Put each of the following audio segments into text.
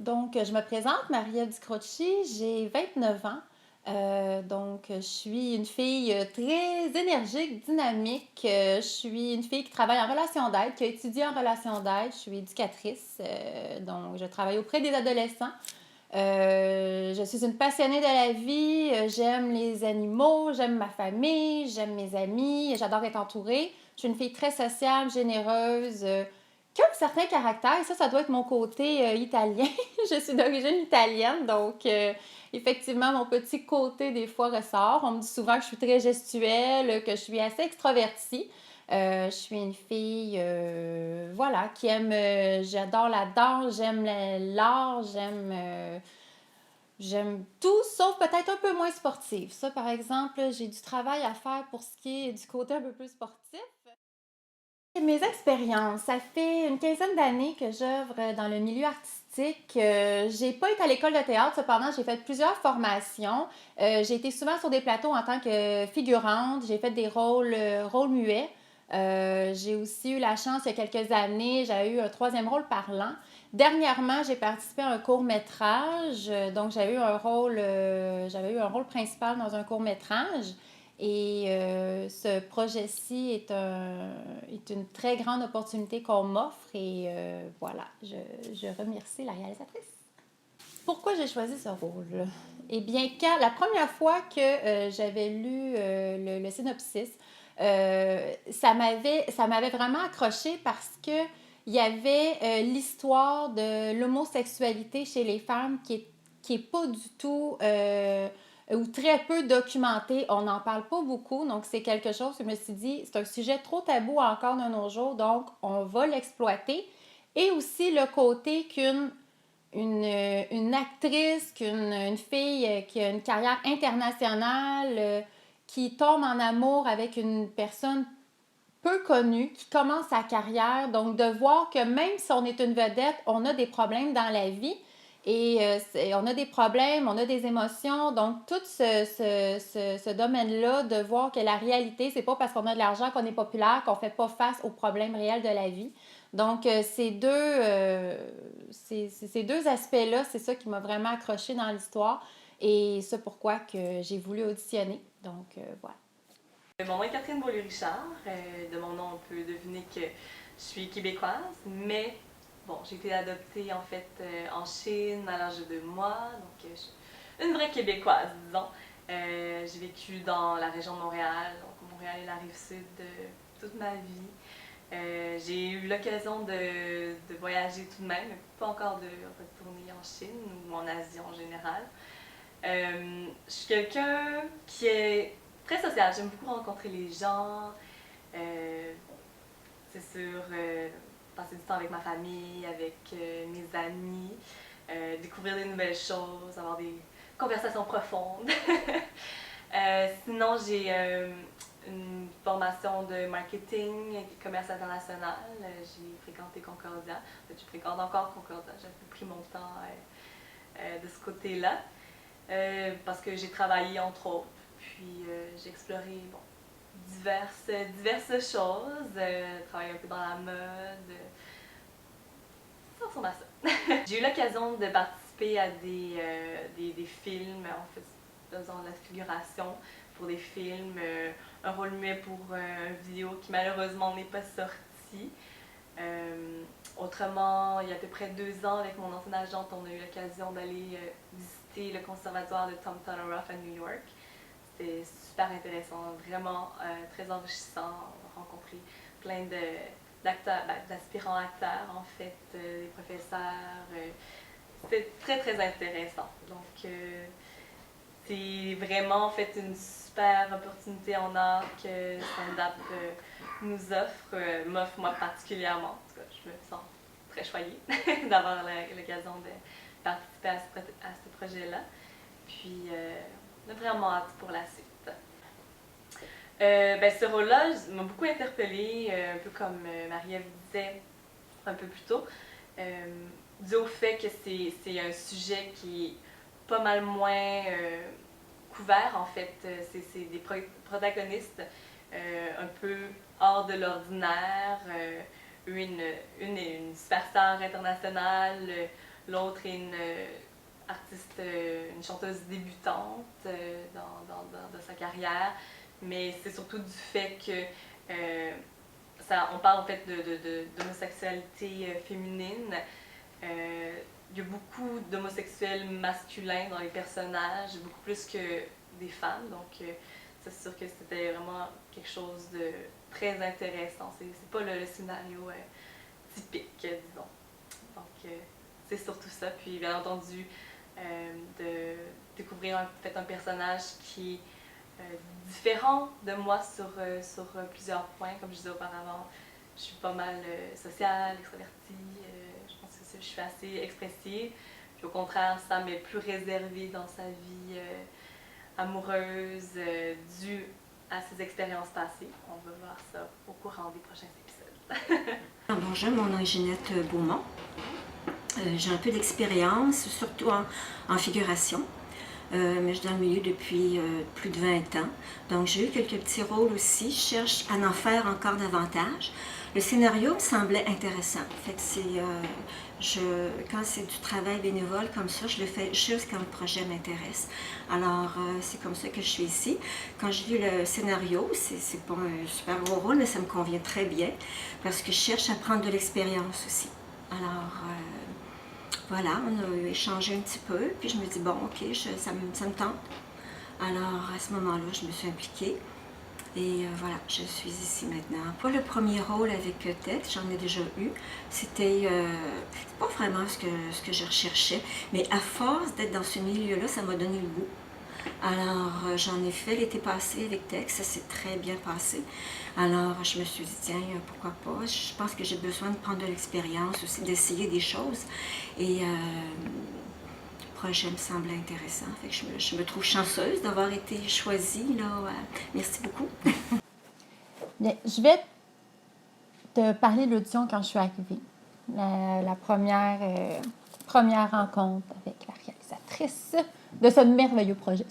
Donc, je me présente, Marie-Ève Ducrocci, j'ai 29 ans. Donc, je suis une fille très énergique, dynamique. Je suis une fille qui travaille en relation d'aide, qui a étudié en relation d'aide. Je suis éducatrice, donc je travaille auprès des adolescents. Je suis une passionnée de la vie. J'aime les animaux, j'aime ma famille, j'aime mes amis, j'adore être entourée. Je suis une fille très sociable, généreuse, qui a un certain caractère. Et ça doit être mon côté italien. Je suis d'origine italienne, donc effectivement, mon petit côté des fois ressort. On me dit souvent que je suis très gestuelle, que je suis assez extrovertie. Je suis une fille, voilà, qui aime, j'adore la danse, j'aime l'art, j'aime tout, sauf peut-être un peu moins sportif. Ça, par exemple, j'ai du travail à faire pour ce qui est du côté un peu plus sportif. Mes expériences, ça fait une quinzaine d'années que j'œuvre dans le milieu artistique. J'ai pas été à l'école de théâtre, cependant, j'ai fait plusieurs formations. J'ai été souvent sur des plateaux en tant que figurante. J'ai fait des rôles muets. J'ai aussi eu la chance, il y a quelques années, j'ai eu un troisième rôle parlant. Dernièrement, j'ai participé à un court-métrage. Donc, j'avais eu un rôle principal dans un court-métrage. Et ce projet-ci est une très grande opportunité qu'on m'offre et voilà, je remercie la réalisatrice. Pourquoi j'ai choisi ce rôle? Eh bien, la première fois que j'avais lu le synopsis, ça m'avait vraiment accroché parce que il y avait l'histoire de l'homosexualité chez les femmes qui est pas du tout ou très peu documentée. On n'en parle pas beaucoup, donc c'est quelque chose que je me suis dit, c'est un sujet trop tabou encore de nos jours, donc on va l'exploiter. Et aussi le côté une actrice, une fille qui a une carrière internationale, qui tombe en amour avec une personne peu connue, qui commence sa carrière. Donc, de voir que même si on est une vedette, on a des problèmes dans la vie. Et on a des problèmes, on a des émotions. Donc, tout ce domaine-là, de voir que la réalité, c'est pas parce qu'on a de l'argent qu'on est populaire qu'on fait pas face aux problèmes réels de la vie. Donc, ces deux aspects-là, c'est ça qui m'a vraiment accroché dans l'histoire. Et c'est pourquoi que j'ai voulu auditionner. Donc, voilà. Mon nom est Catherine Beaulieu-Richard. De mon nom, on peut deviner que je suis québécoise, mais bon, j'ai été adoptée en fait en Chine à l'âge de 2 mois, donc je suis une vraie québécoise, disons. J'ai vécu dans la région de Montréal, donc Montréal est la rive sud de toute ma vie. J'ai eu l'occasion de voyager tout de même, mais pas encore de retourner en Chine ou en Asie en général. Je suis quelqu'un qui est très social. J'aime beaucoup rencontrer les gens. Euh, c'est sûr, passer du temps avec ma famille, avec mes amis, découvrir des nouvelles choses, avoir des conversations profondes. Sinon, j'ai une formation de marketing et commerce international. J'ai fréquenté Concordia. En fait, je fréquente encore Concordia. J'ai un peu pris mon temps de ce côté-là. Parce que j'ai travaillé entre autres, puis j'ai exploré bon, diverses choses, travaillé un peu dans la mode, ça ressemble à ça. J'ai eu l'occasion de participer à des films, en fait, faisant de la figuration pour des films, un rôle muet pour une vidéo qui malheureusement n'est pas sortie. Autrement, il y a à peu près 2 ans, avec mon ancienne agente, on a eu l'occasion d'aller visiter le conservatoire de Tom Tonneroff à New York. C'était super intéressant, vraiment très enrichissant. On a rencontré plein d'acteurs, d'aspirants acteurs en fait, des professeurs. C'était très très intéressant. Donc c'est vraiment en fait une super opportunité en art que Stand-Up nous offre, m'offre moi particulièrement. En tout cas, je me sens très choyée d'avoir l'occasion de participer à ce projet-là. Puis, on a vraiment hâte pour la suite. Ce rôle-là m'a beaucoup interpellée, un peu comme Marie-Ève disait un peu plus tôt, dû au fait que c'est un sujet qui est pas mal moins couvert en fait. C'est des protagonistes un peu hors de l'ordinaire. Une superstar internationale, L'autre est une artiste, une chanteuse débutante dans sa carrière, mais c'est surtout du fait que on parle en fait d'homosexualité féminine. Il y a beaucoup d'homosexuels masculins dans les personnages, beaucoup plus que des femmes, donc c'est sûr que c'était vraiment quelque chose de très intéressant. C'est pas le scénario typique, disons. Donc c'est surtout ça. Puis bien entendu, de découvrir en fait un personnage qui est différent de moi sur plusieurs points. Comme je disais auparavant, je suis pas mal sociale, extravertie, je pense que je suis assez expressive. Puis au contraire, Sam est plus réservé dans sa vie amoureuse due à ses expériences passées. On va voir ça au courant des prochains épisodes. Bonjour, mon nom est Ginette Beaumont. J'ai un peu d'expérience, surtout en figuration. Mais je suis dans le milieu depuis plus de 20 ans. Donc j'ai eu quelques petits rôles aussi. Je cherche à en faire encore davantage. Le scénario me semblait intéressant. Fait que quand c'est du travail bénévole comme ça, je le fais juste quand le projet m'intéresse. Alors c'est comme ça que je suis ici. Quand j'ai vu le scénario, c'est pas un super gros rôle, mais ça me convient très bien parce que je cherche à prendre de l'expérience aussi. Alors voilà, on a échangé un petit peu, puis je me dis, bon, ok, ça me tente. Alors, à ce moment-là, je me suis impliquée. Et voilà, je suis ici maintenant. Pas le premier rôle avec Tex, j'en ai déjà eu. C'était pas vraiment ce que je recherchais, mais à force d'être dans ce milieu-là, ça m'a donné le goût. Alors, j'en ai fait l'été passé avec Tex, ça s'est très bien passé. Alors, je me suis dit, tiens, pourquoi pas? Je pense que j'ai besoin de prendre de l'expérience aussi, d'essayer des choses. Et le projet me semblait intéressant. Fait que je me trouve chanceuse d'avoir été choisie, là. Merci beaucoup. Bien, je vais te parler de l'audition quand je suis arrivée. La première rencontre avec la réalisatrice de ce merveilleux projet.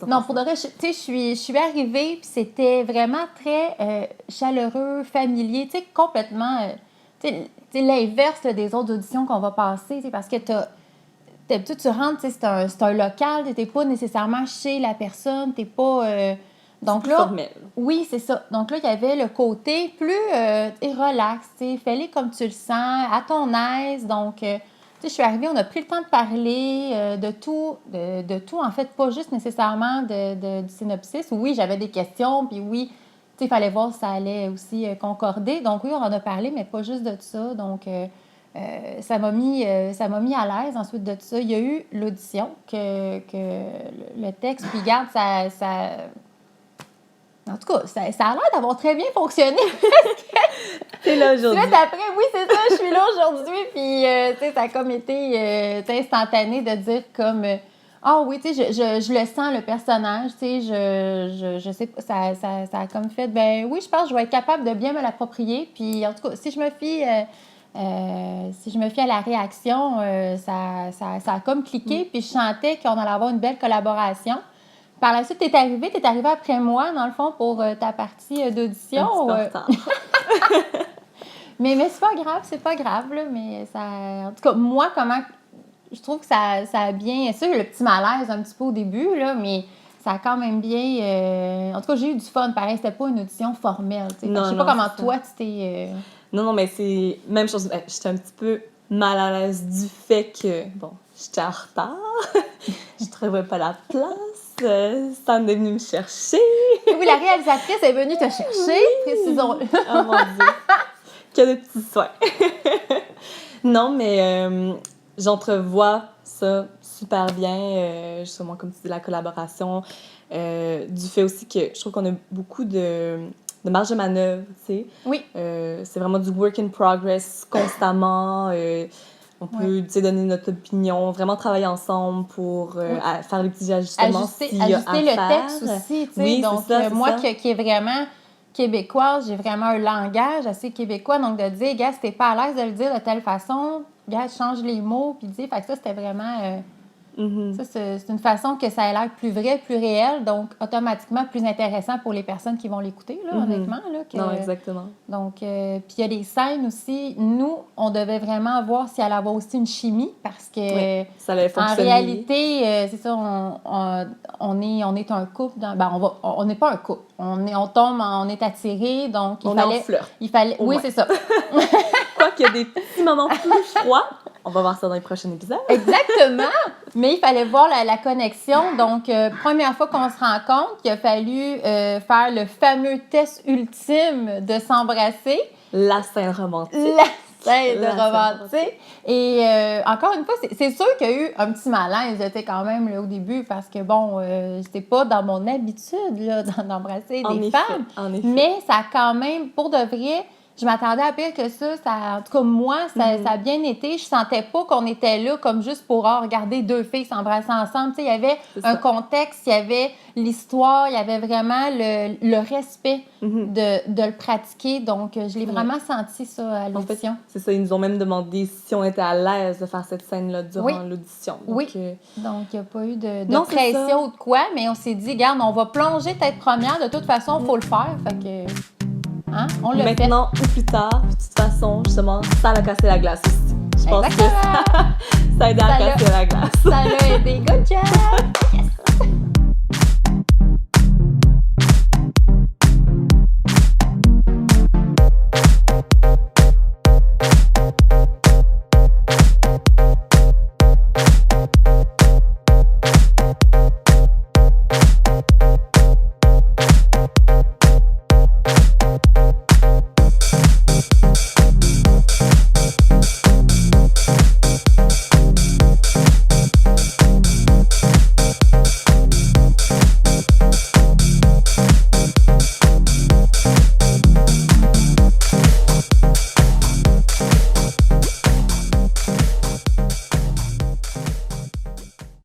Non, pour de vrai, je suis arrivée, puis c'était vraiment très chaleureux, familier, tu sais, complètement, l'inverse là, des autres auditions qu'on va passer, parce que d'habitude, tu rentres, c'est un local, tu n'es pas nécessairement chez la personne, tu n'es pas... donc là, formel. Oui, c'est ça. Donc là, il y avait le côté plus relax, fais-les comme tu le sens, à ton aise, donc... je suis arrivée, on a pris le temps de parler de tout, en fait, pas juste nécessairement du synopsis. Oui, j'avais des questions, puis oui, il fallait voir si ça allait aussi concorder. Donc oui, on en a parlé, mais pas juste de ça. Donc, ça m'a mis à l'aise. Ensuite de ça, il y a eu l'audition, que le texte, puis garde, en tout cas, ça a l'air d'avoir très bien fonctionné. T'es là aujourd'hui. Suite après, oui, c'est ça, je suis là aujourd'hui. Puis, ça a comme été instantané de dire comme... Ah oui, je le sens, le personnage, je sais pas, ça a comme fait, ben oui, je pense que je vais être capable de bien me l'approprier. Puis, en tout cas, si je me fie à la réaction, ça a comme cliqué. Puis, je sentais qu'on allait avoir une belle collaboration. Par la suite, t'es arrivée après moi, dans le fond, pour ta partie d'audition. Mais c'est pas grave, là, mais ça... En tout cas, moi, je trouve que ça a bien... C'est sûr, le petit malaise un petit peu au début, là, mais ça a quand même bien... En tout cas, j'ai eu du fun, pareil, c'était pas une audition formelle, tu sais. Je sais pas comment toi, tu t'es... Non, mais c'est même chose. J'étais un petit peu mal à l'aise du fait que, bon, j'étais en retard, je trouvais pas la place. Sam est venue me chercher. Oui, la réalisatrice est venue te chercher, précisons-le. Oh mon Dieu. Que de petits soins. Non, mais j'entrevois ça super bien, justement, comme tu dis, la collaboration. Du fait aussi que je trouve qu'on a beaucoup de marge de manœuvre, tu sais. Oui. C'est vraiment du work in progress constamment. On peut donner notre opinion, vraiment travailler ensemble pour faire les petits ajustements. Ajuster le texte aussi, tu sais. Oui, donc, c'est ça, moi qui est vraiment québécoise, j'ai vraiment un langage assez québécois. Donc, de dire, gars, si t'es pas à l'aise de le dire de telle façon, gars, change les mots, puis dis. Fait que ça, c'était vraiment Mhm. Ça, c'est une façon que ça ait l'air plus vrai, plus réel, donc automatiquement plus intéressant pour les personnes qui vont l'écouter, là, Mhm. honnêtement. Là, Non, exactement. Donc, puis il y a des scènes aussi. Nous, on devait vraiment voir si elle allait avoir aussi une chimie parce que, Oui, ça allait en fonctionner. réalité, c'est ça, on est un couple. On n'est pas un couple. On est attirés, donc On est en flirt. Au oui, moins. c'est ça. Quoi qu'il y a des petits moments plus froids, on va voir ça dans les prochains épisodes. Exactement! Mais il fallait voir la connexion. Donc, première fois qu'on se rencontre, il a fallu faire le fameux test ultime de s'embrasser. La scène romantique. La scène La scène romantique. Et encore une fois, c'est sûr qu'il y a eu un petit malaise quand même là, au début parce que, bon, c'était pas dans mon habitude là, d'embrasser des femmes. En effet. Mais ça a quand même, pour de vrai, je m'attendais à pire que ça. En tout cas, moi, ça a bien été. Je sentais pas qu'on était là comme juste pour regarder deux filles s'embrasser ensemble. Tu sais, il y avait un contexte, il y avait l'histoire, il y avait vraiment le respect de le pratiquer. Donc, je l'ai vraiment senti, ça, à l'audition. En fait, c'est ça, ils nous ont même demandé si on était à l'aise de faire cette scène-là durant l'audition. Donc, oui. Donc, il n'y a pas eu de non, pression ou de quoi, mais on s'est dit, regarde, on va plonger tête première. De toute façon, il faut le faire. Fait que... Hein? On l'a fait. Maintenant ou plus tard, de toute façon, justement, ça a cassé la glace aussi. Je pense que ça a aidé à casser la glace. Ça l'a aidé. Good job!